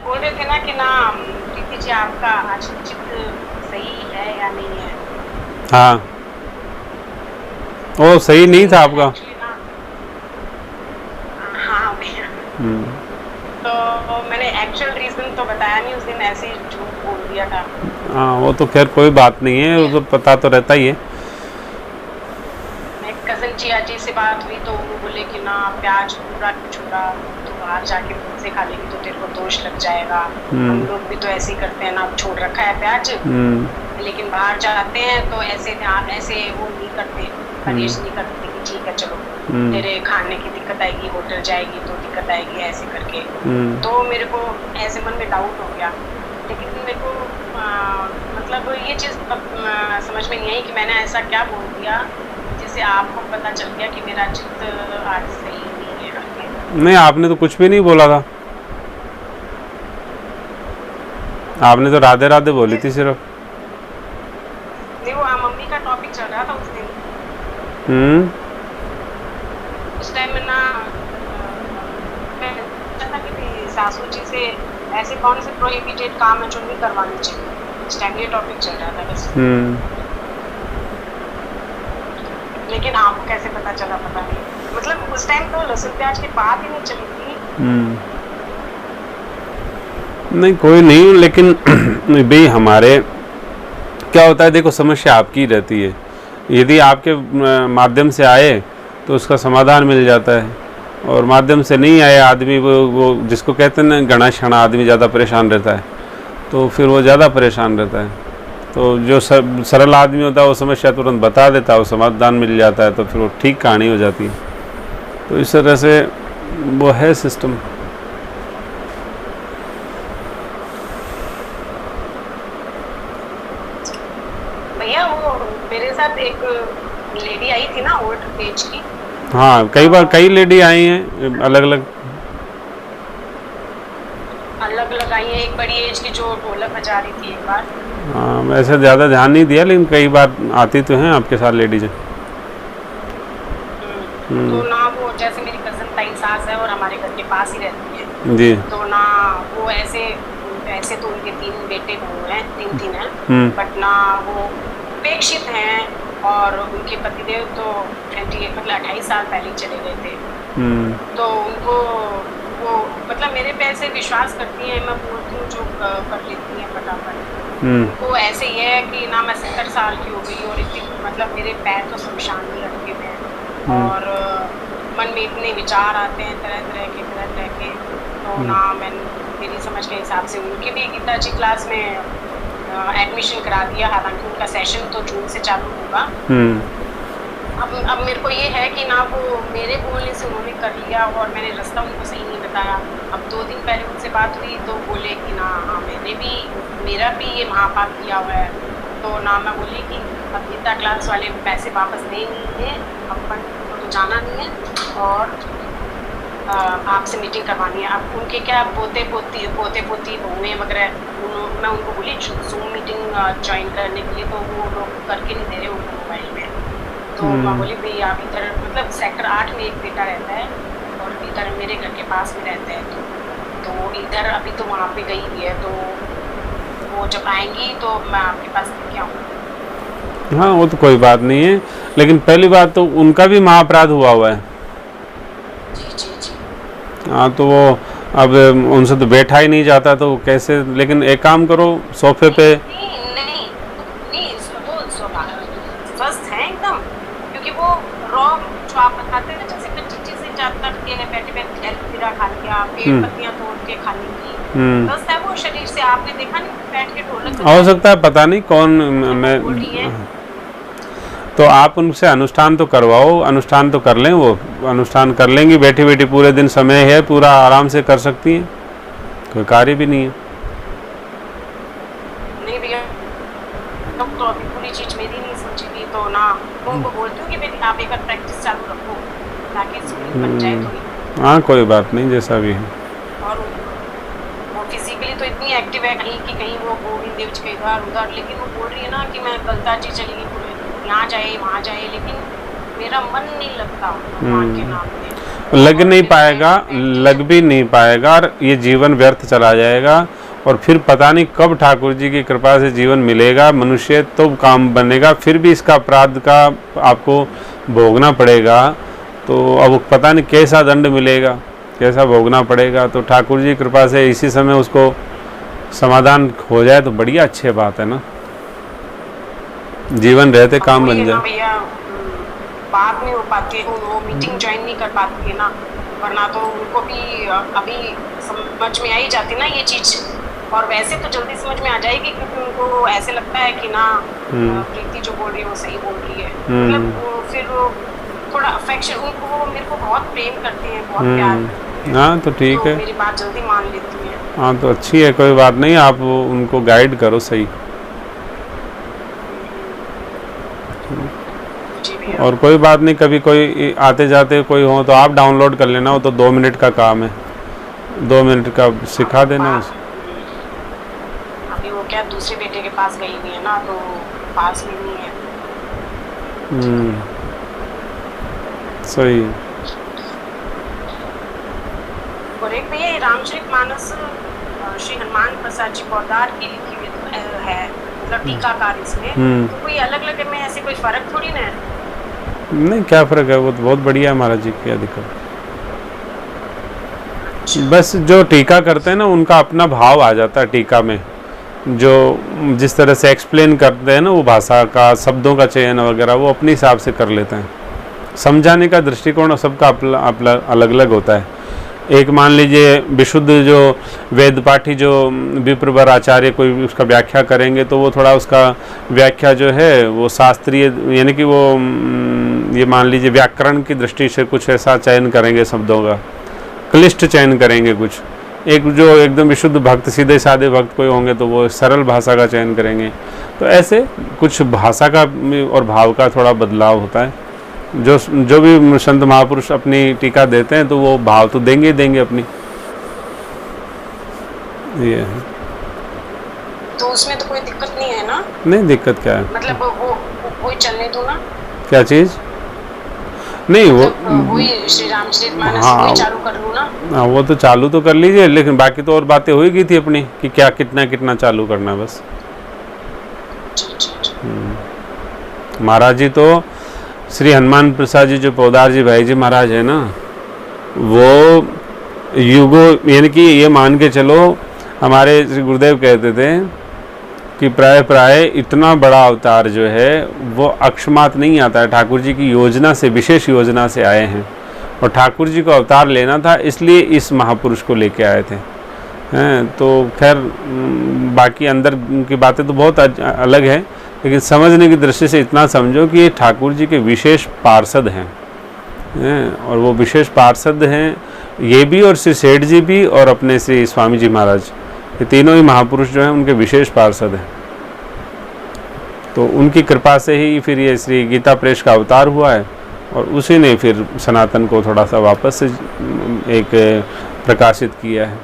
बोल रहे थे ना कि ना प्रीति जी आपका आज चित्र सही है या नहीं है। हाँ, वो सही नहीं नहीं था है आपका। एक्चुअली ना। हाँ भैया। हम्म। तो मैंने एक्चुअल रीजन तो बताया नहीं, उस दिन ऐसे ही झूठ बोल दिया था। हाँ, वो तो खैर कोई बात नहीं है, वो मैं तो पता तो रहता ही है। मैं कजन जिया जी से बात हुई तो वो बोले कि ना प्याज पूरा छोड़ा, तो बाहर जाके खुद से खा लेगी तो तेरे को दोष लग जाएगा। हम हम्म। लोग भी तो ऐसे ही करते हैं ना, छोड़ रखा है प्याज, हम्म। लेकिन बाहर जाते हैं तो ऐसे ध्यान ऐसे वो नहीं करते, हम्म। परहेज नहीं करते कि ठीक है चलो हम्म। तेरे खाने की दिक्कत आएगी, होटल जाएगी तो दिक्कत आएगी ऐसे करके। हम्म। तो मेरे को ऐसे मन में डाउट हो गया, लेकिन मेरे को मतलब ये चीज समझ में नहीं आई कि मैंने ऐसा क्या बोल दिया जिससे आपको पता चल गया कि मेरा चित्त आज सही नहीं है करके। नहीं, आपने तो कुछ भी नहीं बोला था। आपने तो राधे राधे बोली नहीं थी सिर्फ। नहीं, वो मम्मी का टॉपिक चल रहा था उस दिन। हम्म। उस टाइम में ना मैं सोचा था कि सासू जी से ऐसे कौन से प्रोहिबिटेड काम है जो नहीं करवाने चाहिए, इस टाइम ये टॉपिक चल रहा था बस। हम्म। लेकिन आपको कैसे पता चला पता नहीं, मतलब उस टाइम तो लहसुन प्याज की बात ही नहीं चली थी। हम्म। नहीं, कोई नहीं, लेकिन भाई हमारे क्या होता है, देखो समस्या आपकी रहती है। यदि आपके माध्यम से आए तो उसका समाधान मिल जाता है, और माध्यम से नहीं आए आदमी, वो जिसको कहते हैं ना घना क्षणा आदमी ज़्यादा परेशान रहता है, तो फिर वो ज़्यादा परेशान रहता है। तो जो सरल आदमी होता है वो समस्या तुरंत बता देता है, वो समाधान मिल जाता है, तो फिर वो ठीक कहानी हो जाती है। तो इस तरह से वो है सिस्टम। भैया वो मेरे साथ एक लेडी आई थी ना ओल्ड एज की। हाँ, कई बार कई लेडी आई हैं अलग अलग। अलग अलग आई है, एक बड़ी एज की जो ढोलक बजा रही थी एक बार। हाँ, वैसे ज़्यादा ध्यान नहीं दिया, लेकिन कई बार आती तो हैं आपके साथ लेडीज़। तो ना वो जैसे मेरी कजन ताई सास है और हमारे घर के पास ही रहती है। जी। तो ना वो ऐसे ऐसे तो उनके 3 बेटे बहू हैं, 3 हैं। हम्म। बट ना वो उपेक्षित हैं, और उनके पतिदेव तो 28 मतलब 28 साल पहले ही चले गए थे। हम्म। तो उनको वो मतलब मेरे पे ऐसे विश्वास करती हैं, मैं बोलती हूँ जो कर लेती हैं फटाफट। हम्म। उनको ऐसे ही है कि ना मैं 70 साल की हो गई और इतनी मतलब मेरे पैर तो शमशान में लटके हुए हैं, हम्म। और मन में इतने विचार आते हैं तरह तरह के। तो ना मैं मेरी समझ के हिसाब से उनके भी गीता जी क्लास में एडमिशन करा दिया, हालांकि उनका सेशन तो जून से चालू होगा। हम्म। अब मेरे को ये है कि ना वो मेरे बोलने से उन्होंने कर लिया और मैंने रास्ता उनको सही नहीं बताया। अब 2 दिन पहले उनसे बात हुई तो बोले कि ना हाँ मेरा भी ये महापाप किया हुआ है। तो ना मैं बोली कि अब गीता क्लास वाले पैसे वापस दे नहीं है, अपन को तो जाना नहीं है, और आपसे मीटिंग करवानी है। अब उनके क्या पोते पोती बहुएं वगैरह, मैं उनको बोली जूम मीटिंग ज्वाइन करने के लिए, तो वो लोग करके नहीं दे रहे उनको मोबाइल में। तो मैं बोली भाई आप इधर मतलब सेक्टर 8 में एक बेटा रहता है और इधर मेरे घर के पास में रहता है, तो इधर अभी तो वहाँ पे गई हुई है, तो वो जब आएंगी तो मैं आपके पास लेके आऊँगी। हाँ, वो तो कोई बात नहीं है, लेकिन पहली बात तो उनका भी महाअपराध हुआ हुआ है। जी जी जी। हाँ, तो वो अब उनसे तो बैठा ही नहीं जाता, तो वो कैसे, लेकिन एक काम करो सोफे पे। नहीं नहीं नहीं, वो स्वस्थ है एकदम, क्योंकि वो रॉ जो आप बताते हैं ना, जैसे कच्ची चीजें ज्यादा करती है, बैठे बैठे एलोवेरा खा लिया, पेड़ हम्म। पत्तियां तोड़ के खा ली, हम्म। स्वस्थ है वो शरीर से। आपने देखा नहीं बैठ के ढोलक हो बजा रही सकता थी, है, पता नहीं कौन। मतलब वो मैं बोल रही है। तो आप उनसे अनुष्ठान तो करवाओ, अनुष्ठान तो कर लें, वो अनुष्ठान कर लेंगी बैठी बैठी, पूरे दिन समय है, पूरा आराम से कर सकती हैं, कोई कार्य भी नहीं है। नहीं भैया, तो अभी पूरी चीज मेरी नहीं समझेगी तो ना मैं उनको बोलती हूँ कि बेटी आप एक बार प्रैक्टिस चालू रखो ताकि स्किल बन जाए थोड़ी। हाँ, कोई बात नहीं, जैसा भी है। और वो फिजिकली तो इतनी एक्टिव है कहीं कि कहीं वो गोविंद देव जी के इधर उधर, लेकिन वो बोल रही है ना कि मैं गलता जी चली गई, यहाँ जाए वहाँ जाए, लेकिन मेरा मन नहीं लगता भगवान के नाम पे। लग नहीं पाएगा, लग भी नहीं पाएगा और ये जीवन व्यर्थ चला जाएगा। और फिर पता नहीं कब ठाकुर जी की कृपा से जीवन मिलेगा, मनुष्य तो काम बनेगा, फिर भी इसका अपराध का आपको भोगना पड़ेगा। तो अब पता नहीं कैसा दंड मिलेगा, कैसा भोगना पड़ेगा। तो ठाकुर जी की कृपा से इसी समय उसको समाधान हो जाए तो बढ़िया अच्छी बात है ना, जीवन रहते काम बन जाए। भैया बात नहीं हो पाती, वो मीटिंग ज्वाइन नहीं कर पाती है ना, वरना तो उनको भी अभी समझ में आ ही जाती ना ये चीज। और वैसे तो जल्दी समझ में आ जाएगी क्योंकि उनको ऐसे लगता है कि ना प्रीति जो बोल रही है वो सही बोल रही है। मतलब फिर वो थोड़ा अफेक्शन, उनको वो मेरे को बहुत प्रेम करते हैं, बहुत प्यार। हाँ तो ठीक तो है, मेरी बात जल्दी मान लेती है। हाँ तो अच्छी है, कोई बात नहीं, आप उनको गाइड करो सही। और कोई बात नहीं, कभी कोई आते जाते कोई हो तो आप डाउनलोड कर लेना, वो तो 2 मिनट का काम है, 2 मिनट का सिखा देना उसे। अभी वो क्या दूसरे बेटे के पास गई हुई है ना, तो पास में नहीं है। सही। और एक भैया ये रामचरितमानस श्री हनुमान प्रसाद जी पोद्दार की लिखी हुई है, मतलब टीकाकार इसमें, तो कोई अलग अलग में ऐसे कोई फर्क थोड़ी ना है? नहीं, क्या फ़र्क है, वो तो बहुत बढ़िया है महाराज जी, क्या दिक्कत। बस जो टीका करते हैं ना उनका अपना भाव आ जाता है टीका में, जो जिस तरह से एक्सप्लेन करते हैं ना वो भाषा का, शब्दों का चयन वगैरह वो अपने हिसाब से कर लेते हैं। समझाने का दृष्टिकोण सबका अलग अलग होता है। एक मान लीजिए विशुद्ध जो वेद पाठी जो विप्रवर आचार्य कोई उसका व्याख्या करेंगे तो वो थोड़ा उसका व्याख्या जो है वो शास्त्रीय, यानी कि वो ये मान लीजिए व्याकरण की दृष्टि से कुछ ऐसा चयन करेंगे शब्दों का, क्लिष्ट चयन करेंगे कुछ। एक जो एकदम विशुद्ध भक्त, सीधे साधे भक्त कोई होंगे तो वो सरल भाषा का चयन करेंगे। तो ऐसे कुछ भाषा का और भाव का थोड़ा बदलाव होता है। जो भी संत महापुरुष अपनी टीका देते हैं तो वो भाव तो देंगे ही देंगे अपनी, ये है। तो उसमें तो कोई दिक्कत नहीं है ना? नहीं, दिक्कत क्या है, मतलब वो चलने दो ना। क्या चीज़? नहीं मतलब वही श्री रामचरितमानस हाँ, चालू कर लूँ ना? हाँ वो तो चालू तो कर लीजिए, लेकिन बाकी तो और बातें हो गई थी अपनी कि क्या कितना कितना चालू करना है बस। महाराज जी तो श्री हनुमान प्रसाद जी जो पोद्दार जी भाई जी महाराज है ना, वो युगो, यानी कि ये मान के चलो हमारे श्री गुरुदेव कहते थे कि प्राय इतना बड़ा अवतार जो है वो अक्षमात नहीं आता है, ठाकुर जी की योजना से, विशेष योजना से आए हैं। और ठाकुर जी को अवतार लेना था इसलिए इस महापुरुष को लेके आए थे। हैं तो खैर बाकी अंदर की बातें तो बहुत अलग है, लेकिन समझने की दृष्टि से इतना समझो कि ये ठाकुर जी के विशेष पार्षद हैं, और वो विशेष पार्षद हैं ये भी, और श्री सेठ जी भी, और अपने श्री स्वामी जी महाराज, ये तीनों ही महापुरुष जो हैं उनके विशेष पार्षद हैं। तो उनकी कृपा से ही फिर ये श्री गीता प्रेस का अवतार हुआ है, और उसी ने फिर सनातन को थोड़ा सा वापस से एक प्रकाशित किया है।